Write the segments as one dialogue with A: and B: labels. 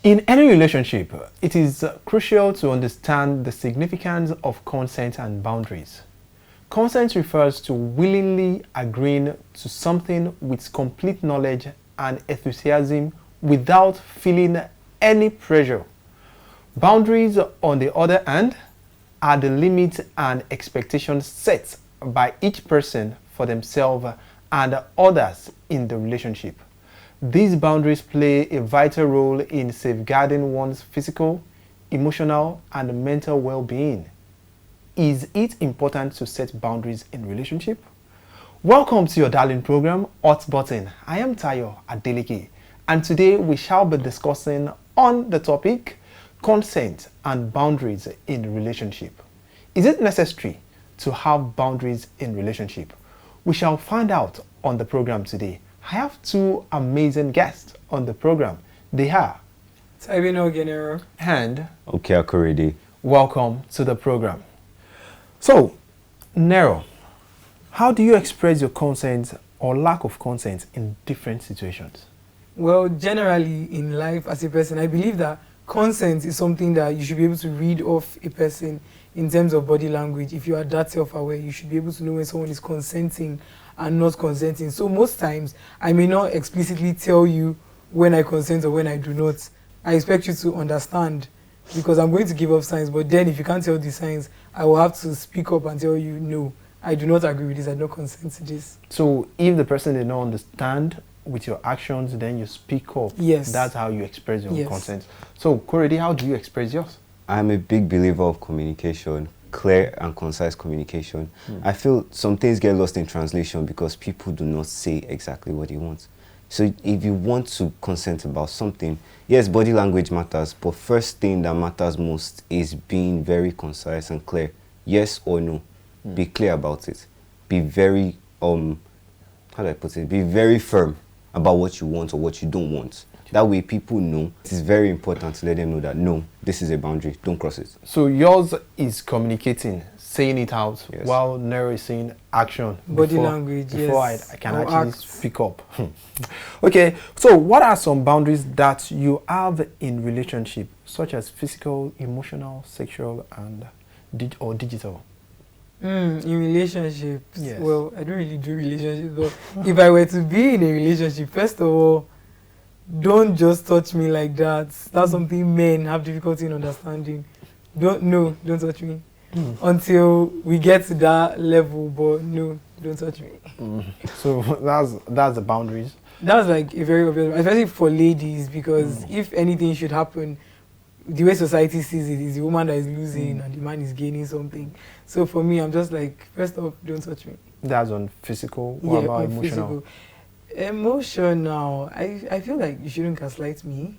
A: In any relationship, it is crucial to understand the significance of consent and boundaries. Consent refers to willingly agreeing to something with complete knowledge and enthusiasm without feeling any pressure. Boundaries, on the other hand, are the limits and expectations set by each person for themselves and others in the relationship. These boundaries play a vital role in safeguarding one's physical, emotional, and mental well-being. Is it important to set boundaries in relationship? Welcome to your darling program, Hot Button. I am Tayo Adeleke, and today we shall be discussing on the topic consent and boundaries in relationship. Is it necessary to have boundaries in relationship? We shall find out on the program today. I have two amazing guests on the program. They are
B: Nero
A: and
C: Okay.
A: welcome to the program. So, Nero, how do you express your consent or lack of consent in different situations?
B: Well, generally in life as a person, I believe that consent is something that you should be able to read off a person in terms of body language. If you are that self-aware, you should be able to know when someone is consenting and not consenting. So most times, I may not explicitly tell you when I consent or when I do not. I expect you to understand because I'm going to give up signs, but then if you can't tell the signs, I will have to speak up and tell you, no, I do not agree with this, I do not consent to this.
A: So if the person did not understand with your actions, then you speak up.
B: Yes.
A: That's how you express your
B: Yes.
A: consent. So, Korede, how do you express yours?
C: I'm a big believer of communication, clear and concise communication. I feel some things get lost in translation because people do not say exactly what they want. So if you want to consent about something, yes, body language matters, but first thing that matters most is being very concise and clear. Yes or no. Be clear about it. Be very, how do I put it? Be very firm about what you want or what you don't want. That way people know. It is very important to let them know that, no, this is a boundary, don't cross it.
A: So yours is communicating, saying it out,
C: Yes.
A: while Nero is saying action.
B: Body language,
A: Before
B: yes.
A: I can
B: Or
A: actually
B: acts.
A: speak up. Okay, so what are some boundaries that you have in relationship, such as physical, emotional, sexual, and or digital?
B: In relationships,
A: Yes.
B: well, I don't really do relationships, but if I were to be in a relationship, first of all, don't just touch me like that. That's something men have difficulty in understanding. Don't touch me until we get to that level. But no, don't touch me.
A: So that's the boundaries.
B: That's like a very obvious, especially for ladies, because if anything should happen, the way society sees it is the woman that is losing and the man is gaining something. So for me, I'm just like, first off, don't touch me.
A: That's on physical. What about
B: on
A: emotional?
B: physical. Emotional, I feel like you shouldn't gaslight me.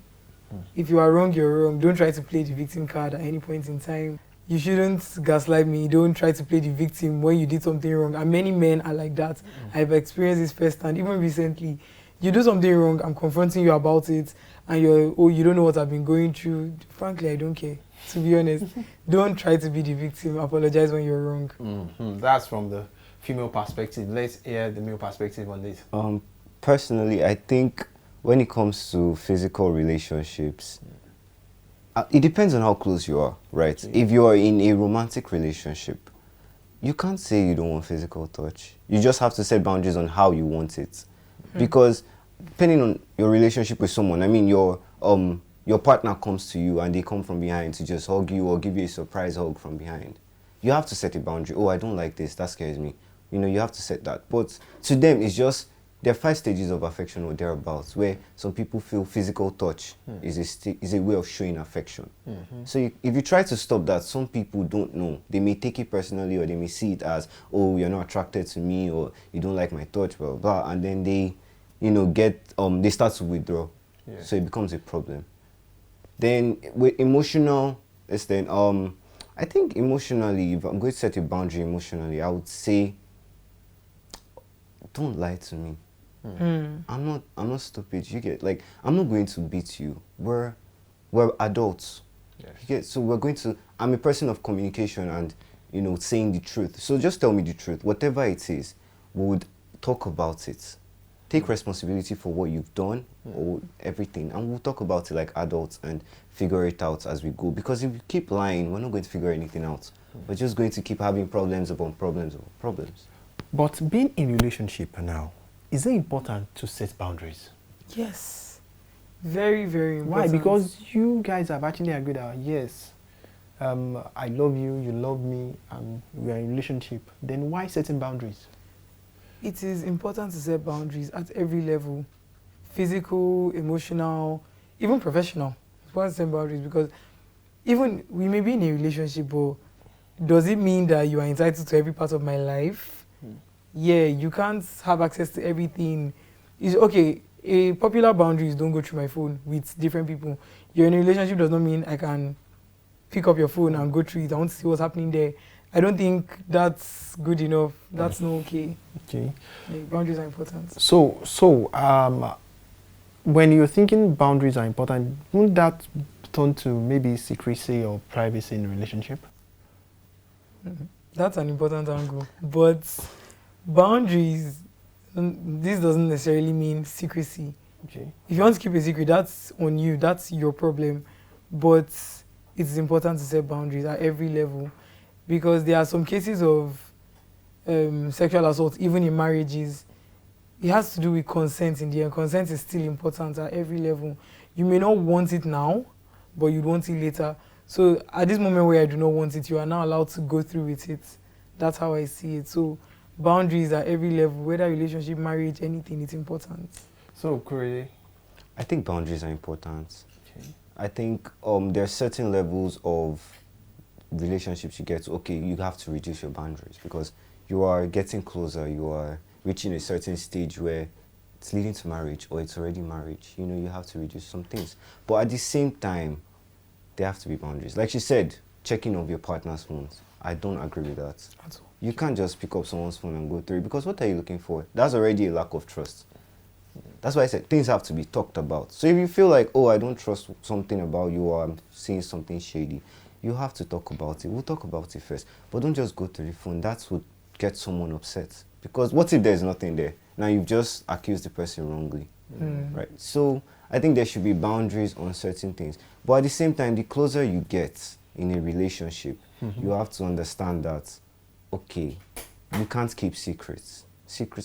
B: If you are wrong, you're wrong. Don't try to play the victim card at any point in time. You shouldn't gaslight me. Don't try to play the victim when you did something wrong. And many men are like that. I've experienced this firsthand. Even recently, you do something wrong, I'm confronting you about it, and you don't know what I've been going through. Frankly, I don't care. To be honest, don't try to be the victim. Apologize when you're wrong.
A: That's from the female perspective. Let's hear the male perspective on this.
C: Personally, I think when it comes to physical relationships, it depends on how close you are, right? If you are in a romantic relationship, you can't say you don't want physical touch. You just have to set boundaries on how you want it. Because depending on your relationship with someone, I mean, your partner comes to you and they come from behind to just hug you or give you a surprise hug from behind. You have to set a boundary. Oh, I don't like this. That scares me. You know, you have to set that. But to them, it's just, there are 5 stages of affection or thereabouts, where some people feel physical touch is a way of showing affection. So if you try to stop that, some people don't know. They may take it personally, or they may see it as, oh, you're not attracted to me, or you don't like my touch, blah, blah, blah. And then they, they start to withdraw.
A: Yeah.
C: So it becomes a problem. Then with emotional, I think emotionally, if I'm going to set a boundary emotionally, I would say, don't lie to me. I'm not stupid. You get, like, I'm not going to beat you. We're adults.
A: Yes.
C: You get, so I'm a person of communication and, saying the truth. So just tell me the truth. Whatever it is, we would talk about it. Take responsibility for what you've done or everything. And we'll talk about it like adults and figure it out as we go. Because if we keep lying, we're not going to figure anything out. We're just going to keep having problems upon problems upon problems.
A: But being in relationship now, is it important to set boundaries?
B: Yes. Very, very important.
A: Why? Because you guys have actually agreed that, yes, I love you, you love me, and we are in a relationship. Then why setting boundaries?
B: It is important to set boundaries at every level. Physical, emotional, even professional. It's important to set boundaries because even we may be in a relationship, but does it mean that you are entitled to every part of my life? Yeah, you can't have access to everything. It's okay. A popular boundary is don't go through my phone with different people. You're in a relationship does not mean I can pick up your phone and go through it. I want to see what's happening there. I don't think that's good enough. That's not okay.
A: Okay.
B: Boundaries are important.
A: So, when you're thinking boundaries are important, wouldn't that turn to maybe secrecy or privacy in a relationship?
B: That's an important angle. But boundaries, this doesn't necessarily mean secrecy.
A: Okay.
B: If you want to keep a secret, that's on you. That's your problem. But it's important to set boundaries at every level because there are some cases of sexual assault, even in marriages. It has to do with consent in the end. Consent is still important at every level. You may not want it now, but you'd want it later. So at this moment where I do not want it, you are now allowed to go through with it. That's how I see it. So boundaries at every level, whether relationship, marriage, anything, it's important.
A: So, Kurede?
C: I think boundaries are important.
A: Okay.
C: I think there are certain levels of relationships you get to, okay, you have to reduce your boundaries because you are getting closer, you are reaching a certain stage where it's leading to marriage or it's already marriage. You know, you have to reduce some things. But at the same time, there have to be boundaries. Like she said, checking of your partner's phones. I don't agree with that. You can't just pick up someone's phone and go through it because what are you looking for? That's already a lack of trust. That's why I said things have to be talked about. So if you feel like, oh, I don't trust something about you or I'm seeing something shady, you have to talk about it. We'll talk about it first. But don't just go to the phone. That's what gets someone upset. Because what if there's nothing there? Now you've just accused the person wrongly. Right? So I think there should be boundaries on certain things. But at the same time, the closer you get in a relationship, you have to understand that, okay, you can't keep secrets.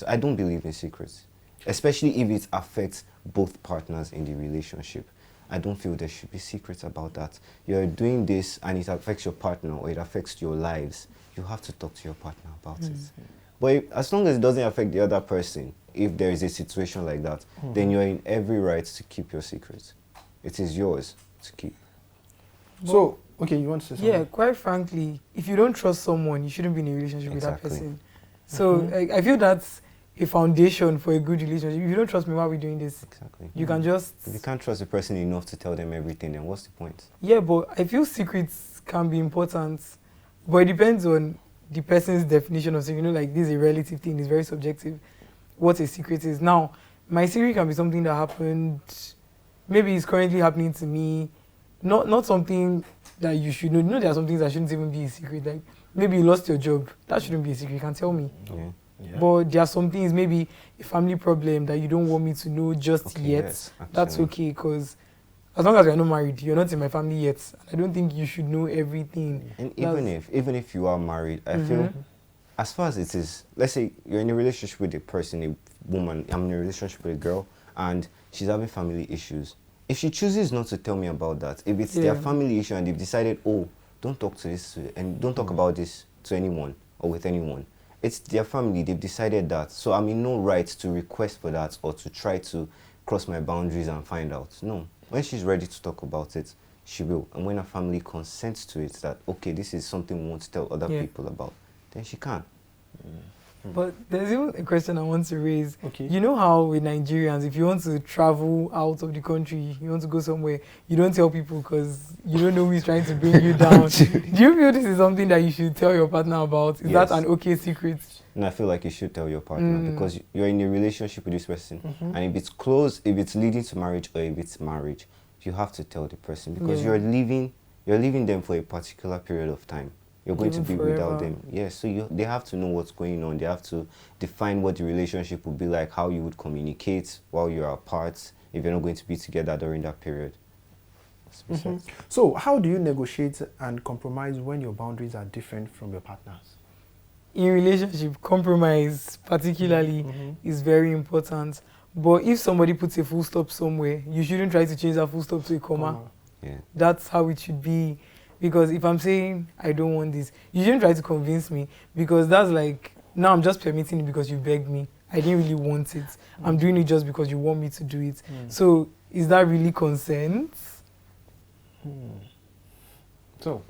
C: I don't believe in secrets. Especially if it affects both partners in the relationship. I don't feel there should be secrets about that. You're doing this and it affects your partner or it affects your lives. You have to talk to your partner about it. But as long as it doesn't affect the other person, if there is a situation like that, then you're in every right to keep your secrets. It is yours to keep.
A: So, okay, you want to say something?
B: Yeah, quite frankly, if you don't trust someone, you shouldn't be in a relationship with that person. So I feel that's a foundation for a good relationship. If you don't trust me, why are we doing this?
C: Exactly.
B: You can just...
C: If you can't trust the person enough to tell them everything, then what's the point?
B: Yeah, but I feel secrets can be important, but it depends on the person's definition of secret. You know, like this is a relative thing, it's very subjective. What a secret is. Now, my secret can be something that happened, maybe it's currently happening to me, not something that you should know. You know, there are some things that shouldn't even be a secret. Like, maybe you lost your job. That shouldn't be a secret. You can tell me.
C: Yeah.
B: But there are some things, maybe a family problem that you don't want me to know just yet.
C: Yes,
B: that's okay, because as long as you're not married, you're not in my family yet. I don't think you should know everything.
C: And even if you are married, I feel, as far as it is, let's say you're in a relationship with a person, a woman, I'm in a relationship with a girl, and she's having family issues. If she chooses not to tell me about that, if it's their family issue and they've decided, oh, don't talk to this and don't talk about this to anyone or with anyone, it's their family, they've decided that. So I'm in no right to request for that or to try to cross my boundaries and find out. No. When she's ready to talk about it, she will. And when her family consents to it, that, okay, this is something we want to tell other people about, then she can.
B: But there's even a question I want to raise.
A: Okay.
B: You know how with Nigerians, if you want to travel out of the country, you want to go somewhere, you don't tell people because you don't know who is trying to bring you down. Do you feel this is something that you should tell your partner about? Is that an okay secret?
C: And I feel like you should tell your partner because you're in a relationship with this person. And if it's close, if it's leading to marriage or if it's marriage, you have to tell the person because you're leaving them for a particular period of time. you're going to
B: Even
C: be without
B: forever.
C: them. Yeah, so they have to know what's going on. They have to define what the relationship would be like, how you would communicate while you're apart, if you're not going to be together during that period.
A: Mhm. So, how do you negotiate and compromise when your boundaries are different from your partner's?
B: In relationship, compromise particularly is very important. But if somebody puts a full stop somewhere, you shouldn't try to change that full stop to a comma.
C: Yeah.
B: That's how it should be. Because if I'm saying I don't want this, you shouldn't try to convince me, because that's like, now I'm just permitting it because you begged me. I didn't really want it. I'm doing it just because you want me to do it. So is that really consent?
A: So,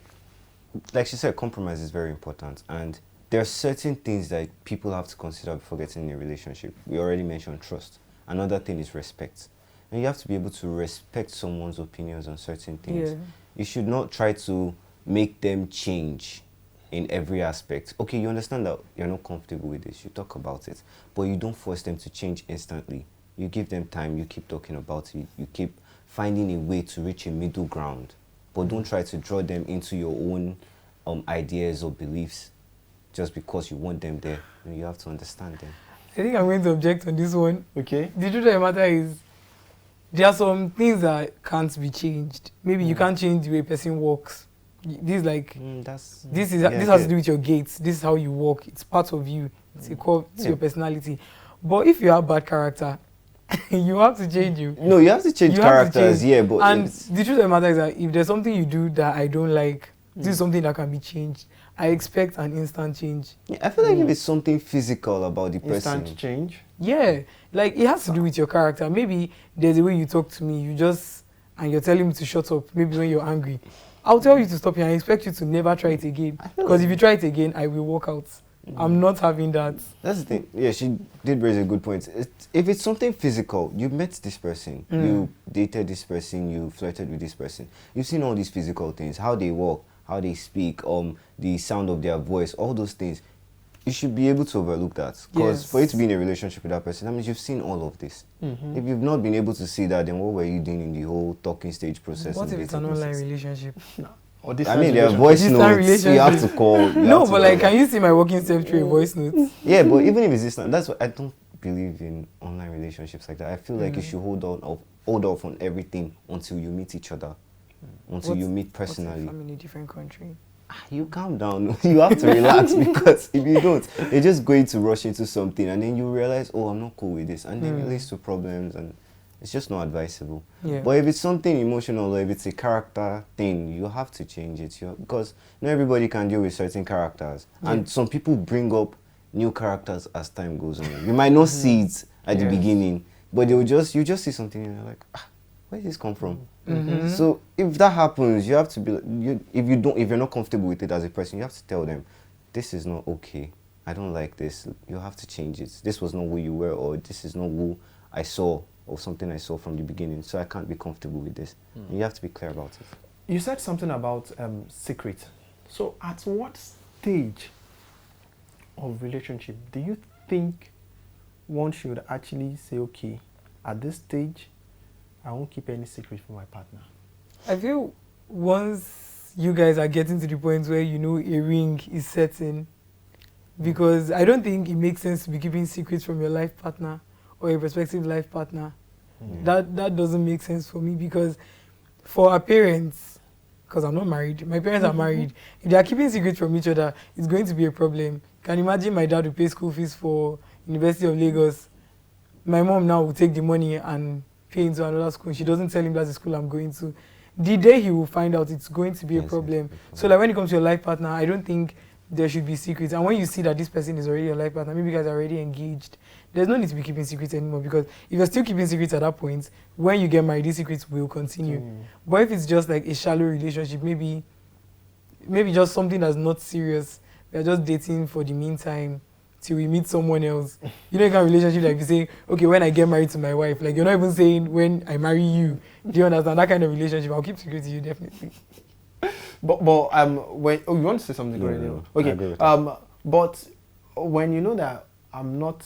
C: Like she said, compromise is very important, and there are certain things that people have to consider before getting in a relationship. We already mentioned trust. Another thing is respect. And you have to be able to respect someone's opinions on certain things.
B: Yeah.
C: You should not try to make them change in every aspect. Okay, you understand that you're not comfortable with this, you talk about it, but you don't force them to change instantly. You give them time, you keep talking about it, you keep finding a way to reach a middle ground, but don't try to draw them into your own ideas or beliefs just because you want them there. You have to understand them.
B: I think I'm going to object on this one.
A: okay.
B: The truth of the matter is, there are some things that can't be changed. Maybe you can't change the way a person walks. This is like, this has to do with your gaits. This is how you walk. It's part of you. It's a core to your personality. But if you have bad character, you have to change you.
C: No, you have to change
B: You have to
C: characters,
B: change.
C: yeah, but
B: And the truth of the matter is that if there's something you do that I don't like, this is something that can be changed. I expect an instant change.
C: yeah, I feel like if it's something physical about the person,
A: Instant change.
B: Yeah, like it has to do with your character. Maybe there's a way you talk to me, and you're telling me to shut up, maybe when you're angry. I'll tell you to stop here and I expect you to never try it again. Because if you try it again, I will walk out. I'm not having that.
C: that's the thing. Yeah, she did raise a good point. If it's something physical, you met this person, you dated this person, you flirted with this person, you've seen all these physical things, how they walk, how they speak, the sound of their voice, all those things. You should be able to overlook that. Because for you to be in a relationship with that person, that means you've seen all of this. If you've not been able to see that, then what were you doing in the whole talking stage process?
B: What
C: and
B: if it's
C: dating
B: an online
C: process?
B: relationship?
A: Or
C: I mean, there are voice
B: Distant
C: notes. You have to call.
B: No, but like, can you see my walking step through a voice note?
C: Yeah, but even if it's distant, that's what I don't believe in online relationships like that. I feel like you should hold off on everything until you meet each other, until you meet
B: What if
C: personally.
B: I'm in a different country?
C: You calm down. You have to relax, because if you don't, you're just going to rush into something and then you realize, oh, I'm not cool with this, and then it leads to problems, and it's just not advisable.
B: Yeah.
C: But if it's something emotional or if it's a character thing, you have to change it, because not everybody can deal with certain characters, and some people bring up new characters as time goes on. You might not see it at the beginning, but you just see something and you're like, where did this come from? So if that happens, you have to be. If you're not comfortable with it as a person, you have to tell them, this is not okay. I don't like this. You have to change it. This was not who you were, or this is not who I saw, or something I saw from the beginning. So I can't be comfortable with this. You have to be clear about it.
A: You said something about secret. So, at what stage of relationship do you think one should actually say, okay, at this stage, I won't keep any secret from my partner?
B: I feel once you guys are getting to the point where you know a ring is setting, because I don't think it makes sense to be keeping secrets from your life partner or your prospective life partner. That doesn't make sense for me, because for our parents, because I'm not married, my parents are married, if they are keeping secrets from each other, it's going to be a problem. Can you imagine my dad will pay school fees for University of Lagos? My mom now will take the money and pay into another school. She doesn't tell him that's the school I'm going to. The day he will find out, it's going to be a problem. So like when it comes to your life partner, I don't think there should be secrets. And when you see that this person is already your life partner, maybe you guys are already engaged, there's no need to be keeping secrets anymore, because if you're still keeping secrets at that point, when you get married, these secrets will continue. But if it's just like a shallow relationship, maybe just something that's not serious, we're just dating for the meantime till we meet someone else. You know, you kind of relationship like you say, okay, when I get married to my wife, like you're not even saying when I marry you. Do you understand? That kind of relationship, I'll keep secrets to you, definitely.
A: But when you want to say something already?
C: No.
A: Okay.
C: I agree with that.
A: But when you know that I'm not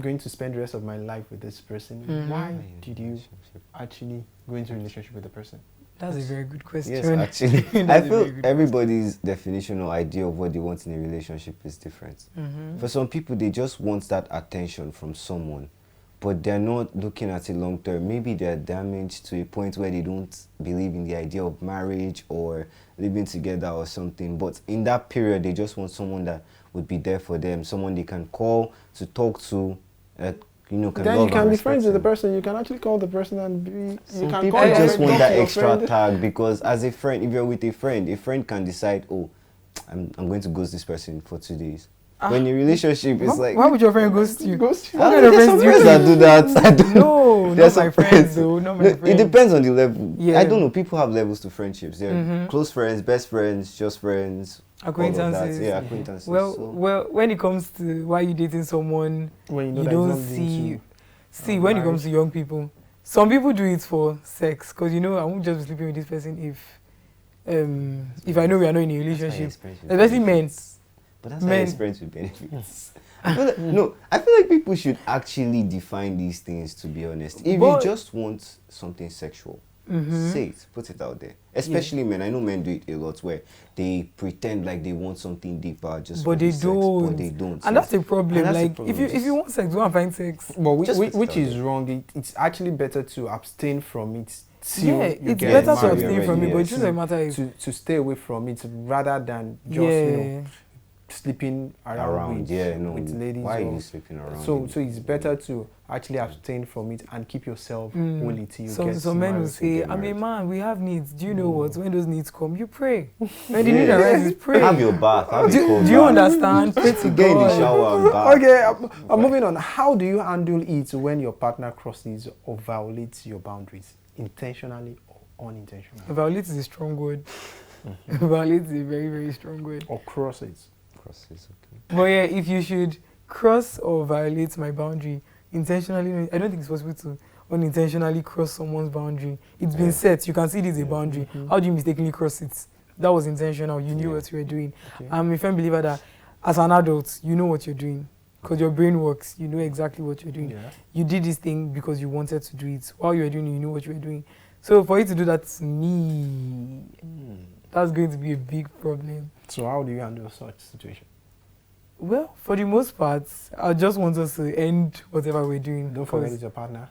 A: going to spend the rest of my life with this person, why did you actually go into a relationship with the person?
B: That's a very good question.
C: Yes, actually.
B: That's
C: I
B: a very
C: feel
B: good
C: everybody's definition or idea of what they want in a relationship is different. For some people, they just want that attention from someone, but they're not looking at it long term. Maybe they're damaged to a point where they don't believe in the idea of marriage or living together or something. But in that period, they just want someone that would be there for them, someone they can call to talk to, can
A: Then
C: love
A: you can
C: and
A: be
C: respect
A: friends with the
C: them.
A: person. You can actually call the person and be.
C: Some
A: You can
C: people
A: call your
C: just
A: friend,
C: want
A: talk to
C: that
A: your
C: extra
A: friend.
C: tag because as a friend, if you're with a friend can decide, oh, I'm going to ghost this person for 2 days. When in a relationship, it's like,
B: Why would your friend ghost you?
A: Ghost you.
B: What kind of
C: there's
B: friends
C: some
B: do you
C: friends that
B: keep?
C: do that. I don't
B: No,
C: There's
B: not my
C: some
B: friends though. Not my
C: No,
B: friends.
C: it depends on the level.
B: Yeah.
C: I don't know. People have levels to friendships. They're close friends, best friends, just friends, all of that.
B: Acquaintances.
C: Yeah, acquaintances.
B: Well,
C: so.
B: well, when it comes to why you dating someone,
A: When you know
B: you
A: that
B: don't
A: it's not
B: see.
A: into
B: See, when it comes to young people, some people do it for sex. Because, you know, I won't just be sleeping with this person if I know we are not in a relationship. Especially men.
C: But that's how you
B: Men.
C: experience with benefits. No, I feel like people should actually define these things, to be honest. If
B: But-
C: you just want something sexual, say it, put it out there. Especially men. I know men do it a lot where they pretend like they want something deeper just
B: But
C: for
B: they
C: the sex,
B: don't.
C: but they don't.
B: And that's a problem.
C: And that's a
B: Like,
C: problem.
B: if you want sex, go and find sex.
A: But
C: Just put it
A: which
C: out
A: is
C: there.
A: wrong. It's actually better to abstain from it. Till
B: Yeah,
A: you
B: it's
A: get
B: better to
A: married
B: abstain
C: already,
B: from it, but
C: yes.
B: it doesn't matter if.
A: to stay away from it rather than just
B: Yeah.
A: sleeping around
C: around,
A: with,
C: yeah, no.
A: with ladies.
C: Why are
A: or-
C: you sleeping around?
A: So it's better to actually abstain from it and keep yourself holy till you get
B: Some men will
A: married.
B: say,
C: get
B: I'm a
C: married.
B: man, we have needs. Do you know what? When those needs come, you pray. When the need arises, pray.
C: Have your bath. Have a
B: do
C: cold
B: you
C: bath.
B: understand? Pray to
C: Get in the
B: God.
C: shower and bath.
A: Okay, I'm moving on. How do you handle it when your partner crosses or violates your boundaries, intentionally or unintentionally?
B: Violate is a strong word. Violate is a very, very strong word.
A: Or crosses?
C: Crosses, okay.
B: But yeah, if you should cross or violate my boundary intentionally, I don't think it's possible to unintentionally cross someone's boundary. It's been set. You can see it is a boundary. How do you mistakenly cross it? That was intentional. You knew what you were doing.
A: Okay.
B: I'm a firm believer that as an adult, you know what you're doing. Because your brain works. You know exactly what you're doing.
A: Yeah.
B: You did this thing because you wanted to do it. While you were doing it, you knew what you were doing. So for you to do that to me, that's going to be a big problem.
A: So how do you handle such situation?
B: Well, for the most part, I just want us to end whatever we're doing.
A: Don't forget
B: 'cause-
A: it's your partner.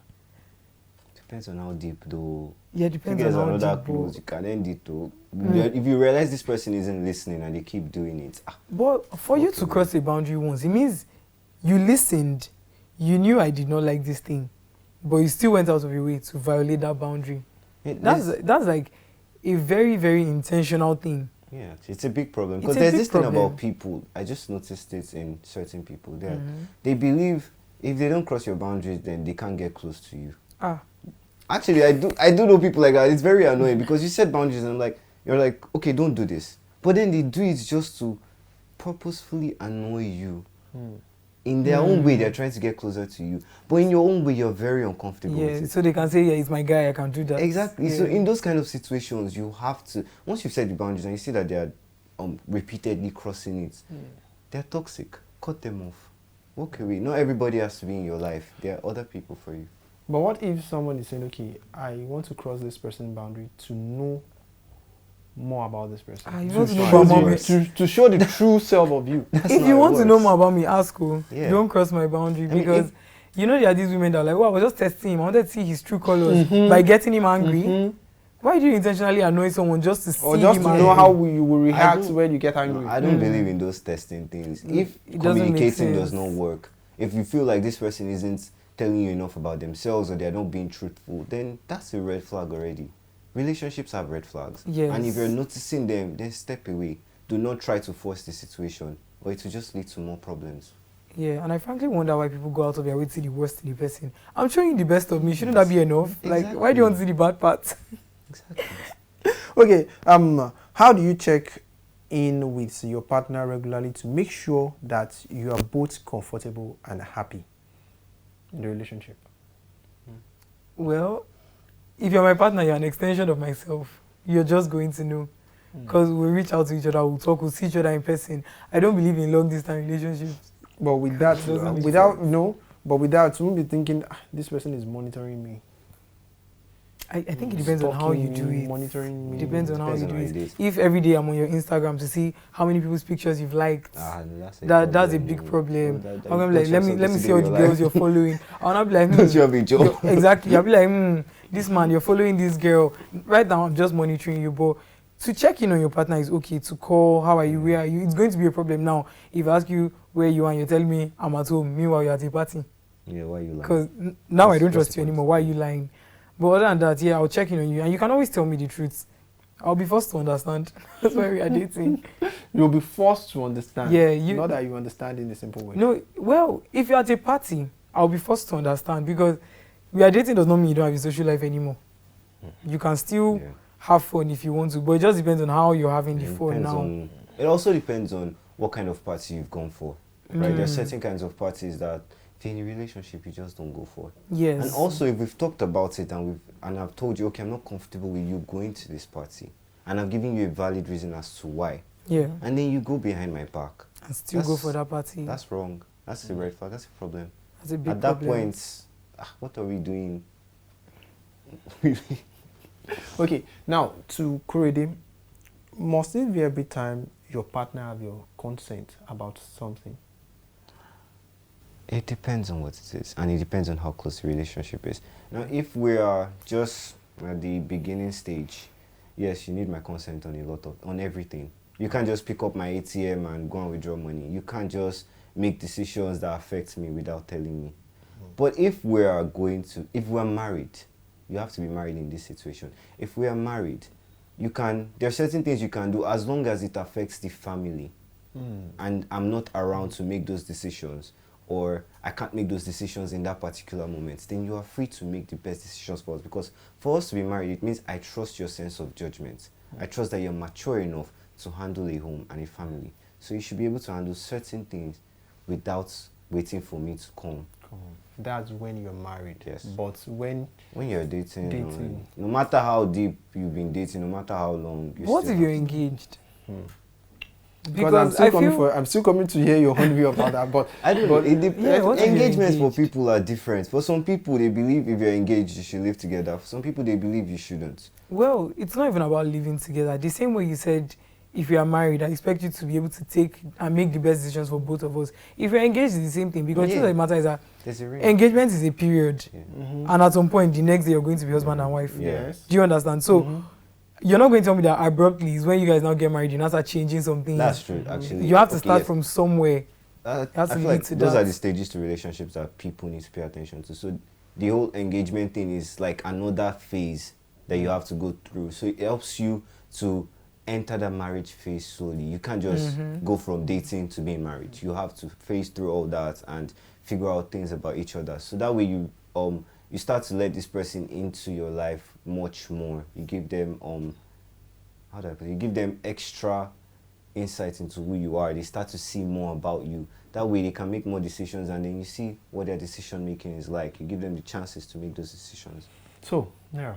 C: Depends on how deep though.
B: Yeah,
C: If
B: depends
C: you guys
B: on
C: are
B: how
C: not that
B: deep.
C: close, you can end it too.
B: Mm.
C: If you realize this person isn't listening and they keep doing it,
B: But for you to
C: Okay.
B: cross a boundary once, it means you listened, you knew I did not like this thing, but you still went out of your way to violate that boundary. That's like a very, very intentional thing.
C: yeah, it's a big problem.
B: It's
C: Because
B: a
C: there's
B: big
C: this thing
B: problem.
C: about people, I just noticed it in certain people. They believe if they don't cross your boundaries, then they can't get close to you. Actually, I do know people like that. It's very annoying because you set boundaries and I'm like, you're like, okay, don't do this. But then they do it just to purposefully annoy you. In their own way, they're trying to get closer to you. But in your own way, you're very uncomfortable with
B: Yeah,
C: it.
B: so they can say, yeah, it's my guy, I can do that.
C: Exactly.
B: Yeah.
C: So in those kind of situations, you have to, once you've set the boundaries and you see that they are repeatedly crossing it, they're toxic. Cut them off. Walk away. Not everybody has to be in your life. There are other people for you.
A: But what if someone is saying, okay, I want to cross this person's boundary to know more about this person?
B: You
A: To
B: want to know
A: show
B: about
A: you-
B: me?
A: to show the true self of you.
B: If you want to know more about me, ask who.
C: Yeah.
B: Don't cross my boundary
C: mean,
B: because you know there are these women that are like, well, I was just testing him. I wanted to see his true colors by getting him angry. Why do you intentionally annoy someone just to see
A: Or just
B: him
A: to
B: angry?
A: know how you will react
C: don't-
A: when you get angry.
C: No, I don't believe in those testing things. If
B: It doesn't make
C: communicating does
B: sense.
C: not work, if you feel like this person isn't telling you enough about themselves or they're not being truthful, then that's a red flag already. Relationships have red flags.
B: Yes.
C: And if you're noticing them, then step away. Do not try to force the situation or it will just lead to more problems.
B: Yeah, and I frankly wonder why people go out of their way to see the worst in the person. I'm showing you the best of me. Shouldn't that be enough? Like, why do you want to see the bad parts?
C: Exactly.
A: Okay, how do you check in with your partner regularly to make sure that you are both comfortable and happy in the relationship?
B: Well, if you're my partner, you're an extension of myself. You're just going to know. Because we reach out to each other, we'll talk, we'll see each other in person. I don't believe in long distance relationships.
A: But with that,
B: Doesn't make
A: without, no, but with that, you won't be thinking, this person is monitoring me.
B: I think it depends on how you do
A: Stalking,
B: it.
A: monitoring me.
B: It depends on how you
C: Depends on
B: do
C: how you
B: it.
C: do it.
B: If every day I'm on your Instagram to see how many people's pictures you've liked,
C: That's a
B: that's a
C: problem,
B: big
C: no.
B: problem.
C: No,
B: I'm gonna be like,
C: don't you
B: let
C: have
B: me
C: something
B: see
C: to
B: all
C: do
B: the
C: with your
B: girls you're
C: life?
B: following. I'll not be like,
C: Don't you have a job?
B: exactly. I'll be like, this man, you're following this girl. Right now, I'm just monitoring you, but to check in on your partner is okay. To call, how are you, where are you? It's going to be a problem now if I ask you where you are and you're telling me I'm at home, meanwhile you're at a party.
C: Yeah, why you lying?
B: Because now I don't
C: What's
B: trust
C: the
B: you
C: point?
B: anymore. Why are you lying? But other than that, yeah, I'll check in on you, and you can always tell me the truth. I'll be forced to understand. That's why we are dating.
A: You'll be forced to understand.
B: Yeah,
A: Not that you understand in a simple way.
B: No, well, if you're at a party, I'll be forced to understand because we are dating does not mean you don't have a social life anymore. You can still
C: Yeah.
B: have fun if you want to, but it just depends on how you're having the
C: It
B: fun
C: depends
B: now.
C: on. It also depends on what kind of party you've gone for, right? There are certain kinds of parties that, if you're in a relationship, you just don't go for.
B: Yes.
C: And also, if we've talked about it and I've told you, okay, I'm not comfortable with you going to this party, and I've given you a valid reason as to why,
B: Yeah.
C: and then you go behind my back,
B: And still go for that party.
C: that's wrong. That's a red flag. That's a problem.
B: That's a big
C: At that
B: problem.
C: point, what are we doing?
A: Okay, now to Kurede, must it be every time your partner have your consent about something?
C: It depends on what it is, and it depends on how close the relationship is. Now, if we are just at the beginning stage, yes, you need my consent on everything. You can't just pick up my ATM and go and withdraw money. You can't just make decisions that affect me without telling me. But if we're married, you have to be married in this situation. If we are married, there are certain things you can do as long as it affects the family. And I'm not around to make those decisions, or I can't make those decisions in that particular moment, then you are free to make the best decisions for us. Because for us to be married, it means I trust your sense of judgment. I trust that you're mature enough to handle a home and a family. So you should be able to handle certain things without waiting for me to come.
A: That's when you're married.
C: Yes.
A: But when
C: you're dating.
A: Dating.
C: No matter how deep you've been dating, no matter how long,
B: What if you're engaged?
A: Because I'm still coming to hear your own view about that. But
C: I don't know. It depends.
B: Yeah, what if you're
C: Engagements for
B: engaged?
C: people are different. For some people, they believe if you're engaged, you should live together. For some people, they believe you shouldn't.
B: Well, it's not even about living together. The same way you said, if you are married, I expect you to be able to take and make the best decisions for both of us. If you're engaged, it's the same thing. Because the truth of the matter is that
C: There's a ring.
B: engagement is a period.
C: Yeah.
B: And at some point, the next day, you're going to be husband and wife.
A: yes.
B: Do you understand? So, you're not going to tell me that abruptly is when you guys now get married, you now start changing something.
C: That's true, actually.
B: You have to
C: Okay,
B: start
C: yes.
B: from somewhere.
C: I
B: have to
C: feel
B: lead
C: like
B: to
C: those
B: that.
C: are the stages to relationships that people need to pay attention to. So the whole engagement thing is like another phase that you have to go through. So it helps you to enter the marriage phase slowly. You can't just go from dating to being married. You have to phase through all that and figure out things about each other. So that way you start to let this person into your life much more. You give them how do I put it? You give them extra insight into who you are. They start to see more about you. That way they can make more decisions, and then you see what their decision making is like. You give them the chances to make those decisions.
A: So, yeah.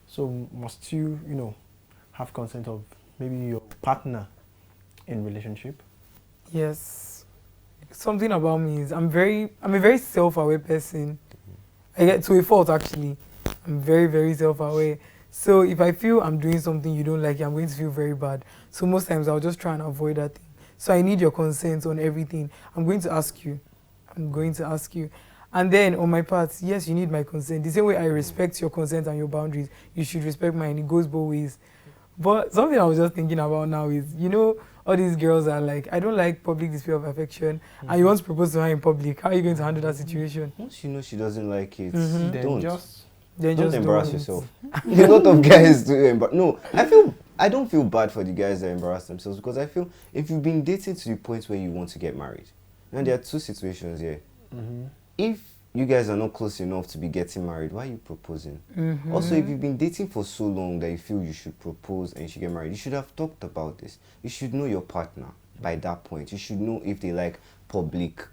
A: So must you, have consent of maybe your partner in relationship?
B: Yes. Something about me is I'm a very self-aware person. I get to a fault actually. I'm very, very self-aware. So if I feel I'm doing something you don't like, I'm going to feel very bad. So most times I'll just try and avoid that thing. So I need your consent on everything. I'm going to ask you. And then on my part, yes, you need my consent. The same way I respect your consent and your boundaries, you should respect mine. It goes both ways. But something I was just thinking about now is, all these girls are like, I don't like public display of affection, and you want to propose to her in public. How are you going to handle that situation?
C: Once you know she doesn't like it,
A: Then
C: don't
B: Just
C: embarrass
B: don't.
C: yourself. A lot of guys do embarrass. No, I don't feel bad for the guys that embarrass themselves, because I feel if you've been dating to the point where you want to get married, and there are two situations here. If you guys are not close enough to be getting married, why are you proposing? Also, if you've been dating for so long that you feel you should propose and you should get married, you should have talked about this. You should know your partner by that point. You should know if they like public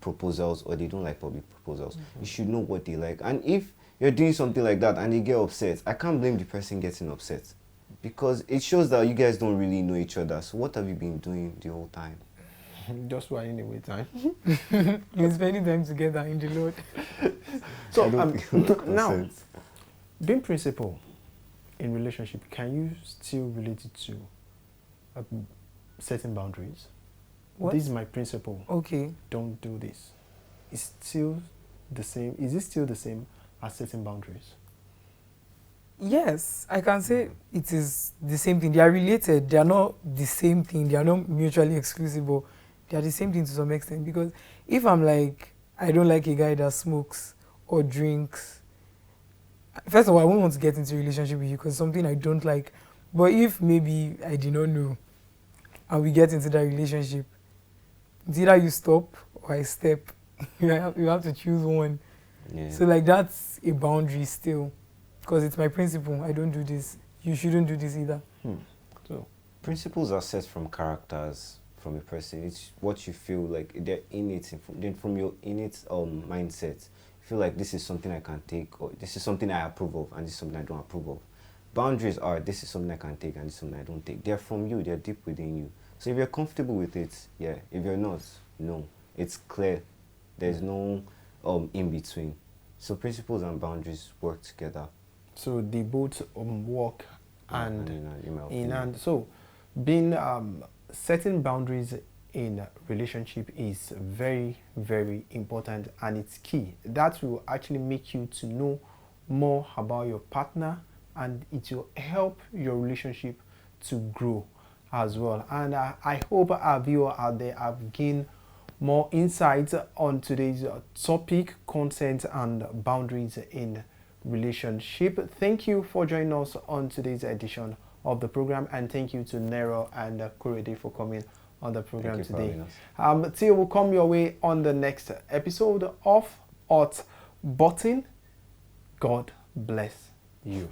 C: proposals or they don't like public proposals. You should know what they like. And if you're doing something like that and they get upset, I can't blame the person getting upset, because it shows that you guys don't really know each other. So what have you been doing the whole time?
A: Just whiling away time.
B: You're spending time together in the Lord.
A: So
C: I don't think
A: now,
C: consent.
A: being principle in relationship, can you still relate it to setting boundaries?
B: What?
A: This is my principle.
B: Okay.
A: Don't do this. It's still the same. Is it still the same as setting boundaries?
B: Yes, I can say it is the same thing. They are related. They are not the same thing. They are not mutually exclusive, but they are the same thing to some extent. Because if I'm like, I don't like a guy that smokes or drinks, first of all, I won't want to get into a relationship with you because something I don't like. But if maybe I did not know and we get into that relationship, it's either you stop or I step. You have to choose one.
C: Yeah.
B: So like that's a boundary still. Because it's my principle. I don't do this. You shouldn't do this either.
A: So,
C: Principles are set from characters from a person. It's what you feel like they're innate. Then from your innate mindset, you feel like this is something I can take, or this is something I approve of, and this is something I don't approve of. Boundaries are this is something I can take, and this is something I don't take. They're from you. They're deep within you. So if you're comfortable with it, yeah. If you're not, no. It's clear. There's no in between. So principles and boundaries work together.
A: so they both work and
C: in my
A: in
C: opinion.
A: and so being setting boundaries in a relationship is very, very important, and it's key. That will actually make you to know more about your partner, and it will help your relationship to grow as well. And I hope our viewer out there have gained more insights on today's topic, consent and boundaries in relationship. Thank you for joining us on today's edition of the program, and thank you to Nero and Korede for coming on the program
C: Thank you for
A: today.
C: having us.
A: Till will come your way on the next episode of Hot Button. God bless you.